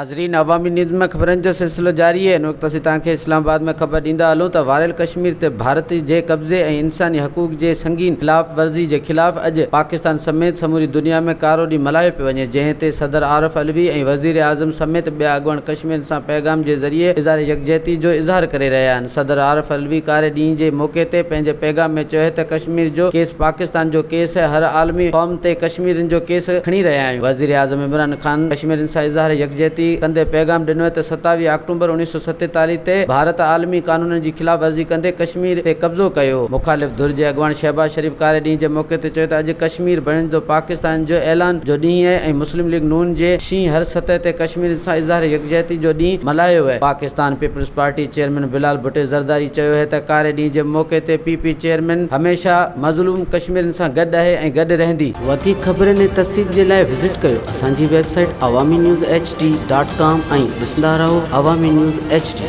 नाज़रीन, अवामी न्यूज़ में ख़बरनि जो सिलसिलो जारी है। इन वक्त असीं तव्हांखे इस्लामाबाद में ख़बर ॾींदा हलूं त वारियल कश्मीर ते भारत जे कब्ज़े ऐं इंसानी हक़ूक़ जे संगीन ख़िलाफ़ वर्ज़ी जे ख़िलाफ़ अॼु पाकिस्तान समेत समूरी दुनिया में कारो ॾींहुं मल्हायो पियो वञे, जंहिं ते सदर आरिफ अलवी ऐं वज़ीर आज़म समेत ॿिया अॻुवान कश्मीर सां पैगाम जे ज़रिए इज़हार यकजहती जो इज़हार करे रहिया आहिनि। सदर आरिफ अलवी कारे ॾींहं जे मौक़े ते पंहिंजे पैगाम में चयो त कश्मीर जो केस पाकिस्तान जो केस है, हर आलमी क़ौम ते कश्मीरनि जो केस खणी रहिया आहियूं। वज़ीर आज़म इमरान ख़ान कश्मीरनि सां इज़हार यकजहती कंदे पैगाम ॾिनो त 27 अक्टूबर 1947 ते भारत आलमी कानूननि जी ख़िलाफ़ वर्ज़ी कंदे कश्मीर ते कब्ज़ो कयो। मुखालिफ़ धुर जे अॻुवान शहबाज शरीफ़ कारे ॾींहं जे मौक़े ते चयो त अॼु कश्मीर बणिजंदो पाकिस्तान जो ऐलान जो ॾींहुं आहे ऐं मुस्लिम लीग नून जे शींहं हर सतह ते कश्मीर सां इज़हार यकजहती जो ॾींहुं मल्हायो आहे। पाकिस्तान पीपल्स पार्टी चेयरमैन बिलाल भुट्टो ज़रदारी चयो है त कारे ॾींहं जे मौक़े ते पीपी चेयरमैन हमेशह मज़लूम कश्मीरनि सां गॾु आहे ऐं गॾु रहंदी। वधीक ख़बरनि ऐं तफ़सील जे लाइ विज़िट कयो असांजी वेबसाइट awamiNewsHD.com ऐं ॾिसंदा रहो अवामी न्यूज़ HD।